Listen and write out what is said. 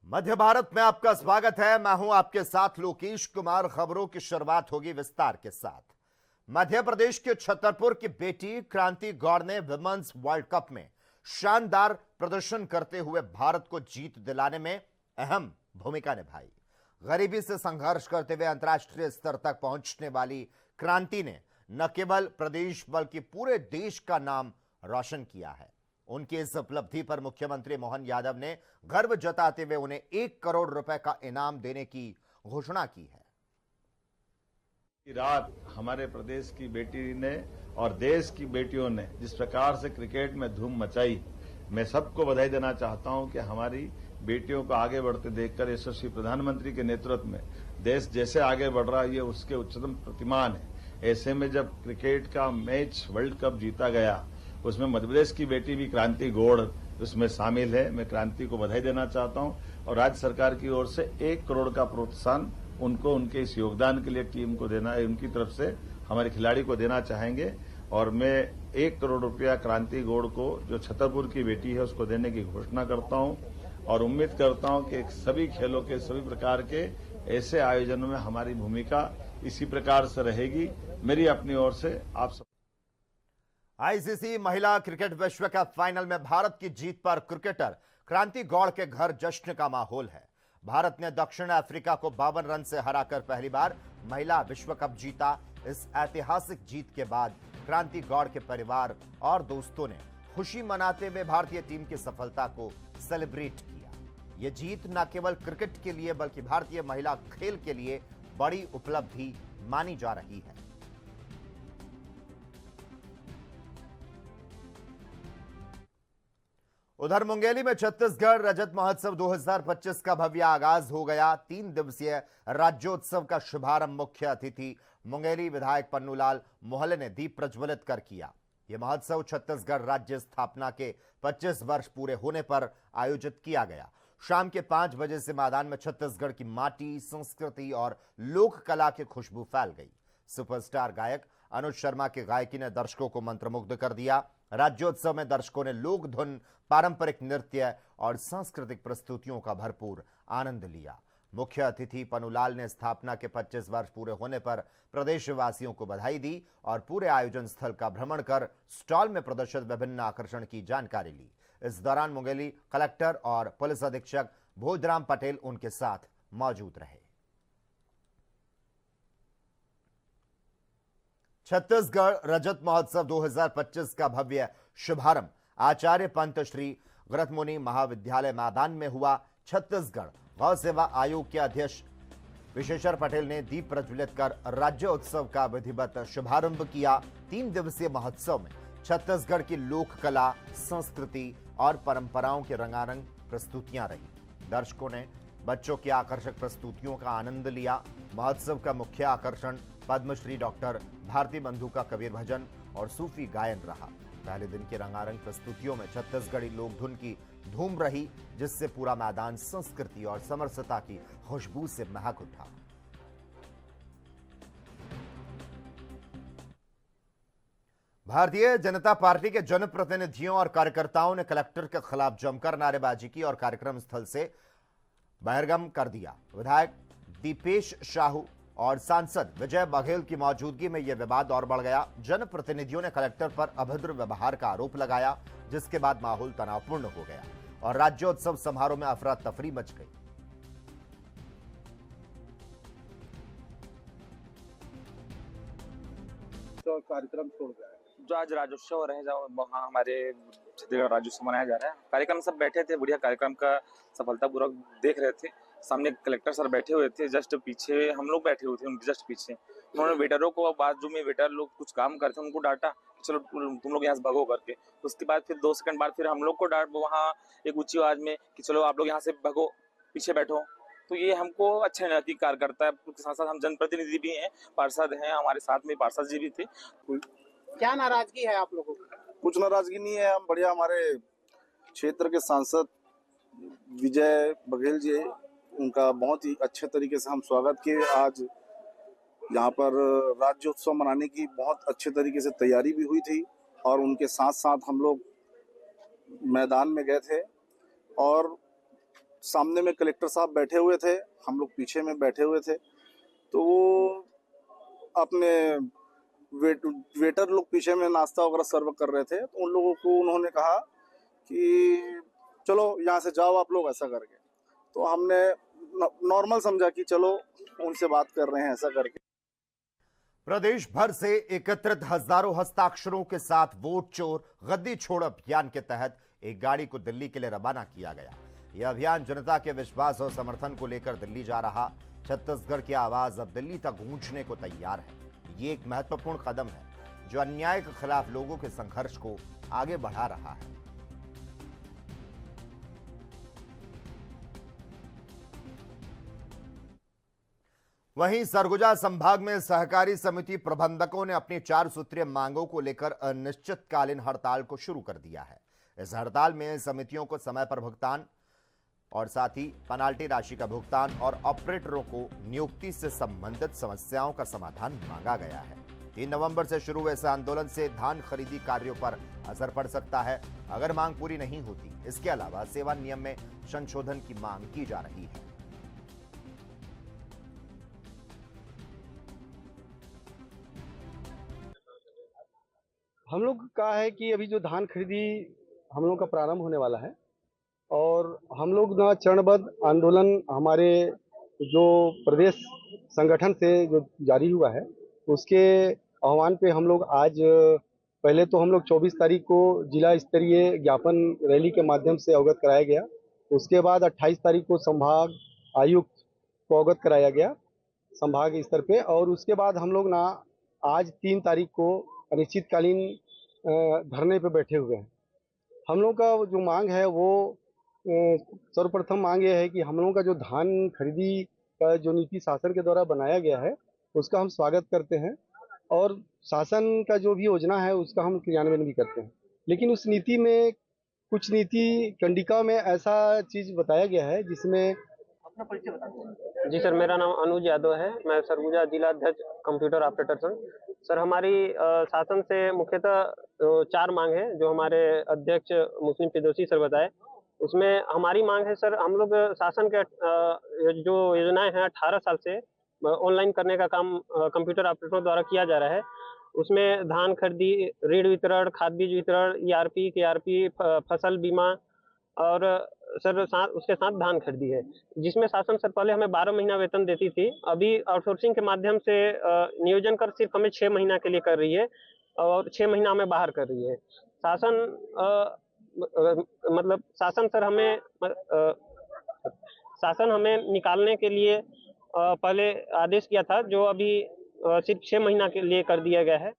मध्य भारत में आपका स्वागत है। मैं हूं आपके साथ लोकेश कुमार। खबरों की शुरुआत होगी विस्तार के साथ। मध्य प्रदेश के छतरपुर की बेटी क्रांति गौड़ ने विमेंस वर्ल्ड कप में शानदार प्रदर्शन करते हुए भारत को जीत दिलाने में अहम भूमिका निभाई। गरीबी से संघर्ष करते हुए अंतर्राष्ट्रीय स्तर तक पहुंचने वाली क्रांति ने न केवल प्रदेश बल्कि पूरे देश का नाम रोशन किया है। उनकी इस उपलब्धि पर मुख्यमंत्री मोहन यादव ने गर्व जताते हुए उन्हें 1 करोड़ रुपए का इनाम देने की घोषणा की है। रात हमारे प्रदेश की बेटी ने और देश की बेटियों ने जिस प्रकार से क्रिकेट में धूम मचाई, मैं सबको बधाई देना चाहता हूं कि हमारी बेटियों को आगे बढ़ते देखकर यशस्वी प्रधानमंत्री के नेतृत्व में देश जैसे आगे बढ़ रहा है, ये उसके उच्चतम प्रतिमान है। ऐसे में जब क्रिकेट का मैच वर्ल्ड कप जीता गया, उसमें मध्य प्रदेश की बेटी भी क्रांति गौड़ उसमें शामिल है। मैं क्रांति को बधाई देना चाहता हूं और राज्य सरकार की ओर से 1 करोड़ का प्रोत्साहन उनको उनके इस योगदान के लिए टीम को देना है, उनकी तरफ से हमारे खिलाड़ी को देना चाहेंगे। और मैं 1 करोड़ रुपया क्रांति गौड़ को, जो छतरपुर की बेटी है, उसको देने की घोषणा करता हूं और उम्मीद करता हूं कि सभी खेलों के सभी प्रकार के ऐसे आयोजनों में हमारी भूमिका इसी प्रकार से रहेगी। मेरी अपनी ओर से आप सब। आईसीसी महिला क्रिकेट विश्व कप फाइनल में भारत की जीत पर क्रिकेटर क्रांति गौड़ के घर जश्न का माहौल है। भारत ने दक्षिण अफ्रीका को 52 रन से हराकर पहली बार महिला विश्व कप जीता। इस ऐतिहासिक जीत के बाद क्रांति गौड़ के परिवार और दोस्तों ने खुशी मनाते हुए भारतीय टीम की सफलता को सेलिब्रेट किया। यह जीत न केवल क्रिकेट के लिए बल्कि भारतीय महिला खेल के लिए बड़ी उपलब्धि मानी जा रही है। उधर मुंगेली में छत्तीसगढ़ रजत महोत्सव 2025 का भव्य आगाज हो गया। 3 दिवसीय राज्योत्सव का शुभारंभ मुख्य अतिथि मुंगेली विधायक पन्नूलाल मोहल्ले ने दीप प्रज्वलित कर किया। यह महोत्सव छत्तीसगढ़ राज्य स्थापना के 25 वर्ष पूरे होने पर आयोजित किया गया। शाम के 5 बजे से मैदान में छत्तीसगढ़ की माटी, संस्कृति और लोक कला की खुशबू फैल गई। सुपरस्टार गायक अनुज शर्मा की गायकी ने दर्शकों को मंत्रमुग्ध कर दिया। राज्योत्सव में दर्शकों ने लोक धुन, पारंपरिक नृत्य और सांस्कृतिक प्रस्तुतियों का भरपूर आनंद लिया। मुख्य अतिथि पन्नूलाल ने स्थापना के 25 वर्ष पूरे होने पर प्रदेशवासियों को बधाई दी और पूरे आयोजन स्थल का भ्रमण कर स्टॉल में प्रदर्शित विभिन्न आकर्षण की जानकारी ली। इस दौरान मुंगेली कलेक्टर और पुलिस अधीक्षक भोजराम पटेल उनके साथ मौजूद रहे। छत्तीसगढ़ रजत महोत्सव 2025 का भव्य शुभारंभ आचार्य पंत श्री व्रतमुनि महाविद्यालय मैदान में हुआ। छत्तीसगढ़ गौ सेवा आयोग के अध्यक्ष विशेश्वर पटेल ने दीप प्रज्वलित कर राज्योत्सव का विधिवत शुभारंभ किया। 3 दिवसीय महोत्सव में छत्तीसगढ़ की लोक कला, संस्कृति और परंपराओं की रंगारंग प्रस्तुतियां रही। दर्शकों ने बच्चों की आकर्षक प्रस्तुतियों का आनंद लिया। महोत्सव का मुख्य आकर्षण पद्मश्री डॉक्टर भारती बंधु का कबीर भजन और सूफी गायन रहा। पहले दिन की रंगारंग प्रस्तुतियों में छत्तीसगढ़ी लोक धुन की धूम रही, जिससे पूरा मैदान संस्कृति और समरसता की खुशबू से महक उठा। भारतीय जनता पार्टी के जनप्रतिनिधियों और कार्यकर्ताओं ने कलेक्टर के खिलाफ जमकर नारेबाजी की और कार्यक्रम स्थल से बहिर्गम कर दिया। विधायक दीपेश साहू और सांसद विजय बघेल की मौजूदगी में यह विवाद और बढ़ गया। जनप्रतिनिधियों ने कलेक्टर पर अभद्र व्यवहार का आरोप लगाया, जिसके बाद माहौल तनावपूर्ण हो गया और राज्योत्सव समारोह में अफरा तफरी मच गई। तो कार्यक्रम छोड़ गया जो आज राज्योत्सव रहे वहाँ हमारे छत्तीसगढ़ राज्योत्सव मनाया जा रहा है। कार्यक्रम सब बैठे थे, बढ़िया कार्यक्रम का सफलतापूर्वक देख रहे थे। सामने कलेक्टर सर बैठे हुए थे, जस्ट पीछे हम लोग बैठे हुए थे, उनके जस्ट पीछे। उन्होंने वेटरों को, बाजू में वेटर लोग कुछ काम करते उनको डांटा, चलो तुम लोग यहाँ से भगो करके। उसके बाद फिर 2 सेकंड बाद फिर हम लोग को डांट वहाँ एक ऊंची आवाज में कि चलो आप लोग यहाँ से भगो, पीछे बैठो। तो ये हमको अच्छा नहीं लगती। कार्यकर्ता है, उसके साथ साथ हम जनप्रतिनिधि भी हैं, पार्षद हैं, हमारे साथ में पार्षद जी भी थे। क्या नाराजगी है आप लोगों की? कुछ नाराजगी नहीं है। हम बढ़िया, हमारे क्षेत्र के सांसद विजय बघेल जी, उनका बहुत ही अच्छे तरीके से हम स्वागत किए। आज यहाँ पर राज्योत्सव मनाने की बहुत अच्छे तरीके से तैयारी भी हुई थी और उनके साथ साथ हम लोग मैदान में गए थे और सामने में कलेक्टर साहब बैठे हुए थे, हम लोग पीछे में बैठे हुए थे। तो वो अपने वेटर लोग पीछे में नाश्ता वगैरह सर्व कर रहे थे, तो उन लोगों को उन्होंने कहा कि चलो यहाँ से जाओ आप लोग, ऐसा करके। तो हमने नॉर्मल समझा कि चलो उनसे बात कर रहे हैं, ऐसा करके। प्रदेश भर से एकत्रित हजारों हस्ताक्षरों के साथ वोट चोर गद्दी छोड़ अभियान के तहत एक गाड़ी को दिल्ली के लिए रवाना किया गया। यह अभियान जनता के विश्वास और समर्थन को लेकर दिल्ली जा रहा। छत्तीसगढ़ की आवाज अब दिल्ली तक गूंजने को तैयार है। ये एक महत्वपूर्ण कदम है जो अन्याय के खिलाफ लोगों के संघर्ष को आगे बढ़ा रहा है। वहीं सरगुजा संभाग में सहकारी समिति प्रबंधकों ने अपनी 4 सूत्रीय मांगों को लेकर अनिश्चितकालीन हड़ताल को शुरू कर दिया है। इस हड़ताल में समितियों को समय पर भुगतान और साथ ही पेनाल्टी राशि का भुगतान और ऑपरेटरों को नियुक्ति से संबंधित समस्याओं का समाधान मांगा गया है। 3 नवंबर से शुरू हुए इस आंदोलन से धान खरीदी कार्यों पर असर पड़ सकता है अगर मांग पूरी नहीं होती। इसके अलावा सेवा नियम में संशोधन की मांग की जा रही है। हम लोग का है कि अभी जो धान खरीदी हम लोग का प्रारंभ होने वाला है और हम लोग ना चरणबद्ध आंदोलन हमारे जो प्रदेश संगठन से जो जारी हुआ है उसके आह्वान पे हम लोग आज पहले तो हम लोग 24 तारीख को जिला स्तरीय ज्ञापन रैली के माध्यम से अवगत कराया गया। उसके बाद 28 तारीख को संभाग आयुक्त को अवगत कराया गया संभाग स्तर पे, और उसके बाद हम लोग ना आज 3 तारीख को अनिश्चितकालीन धरने पे बैठे हुए हैं। हम लोग का जो मांग है वो सर्वप्रथम मांग ये है कि हम लोगों का जो धान खरीदी का जो नीति शासन के द्वारा बनाया गया है उसका हम स्वागत करते हैं और शासन का जो भी योजना है उसका हम क्रियान्वयन भी करते हैं। लेकिन उस नीति में कुछ नीति कंडिका में ऐसा चीज बताया गया है जिसमें जी सर, मेरा नाम अनुज यादव है। मैं सरगुजा जिला अध्यक्ष कंप्यूटर ऑपरेटर संघ। सर, हमारी शासन से मुख्यतः 4 मांग है जो हमारे अध्यक्ष मुस्लिम फिरदौसी सर बताए। उसमें हमारी मांग है सर, हम लोग शासन के जो योजनाएं हैं 18 साल से ऑनलाइन करने का काम कंप्यूटर ऑपरेटरों द्वारा किया जा रहा है। उसमें धान खरीदी, ऋण वितरण, खाद बीज वितरण, ERP, KRP, फसल बीमा और सर उसके साथ धान खरीदी है, जिसमें शासन सर पहले हमें 12 महीना वेतन देती थी। अभी आउटसोर्सिंग के माध्यम से नियोजन कर सिर्फ हमें 6 महीना के लिए कर रही है और 6 महीना हमें बाहर कर रही है। शासन मतलब शासन हमें निकालने के लिए पहले आदेश किया था, जो अभी सिर्फ 6 महीना के लिए कर दिया गया है।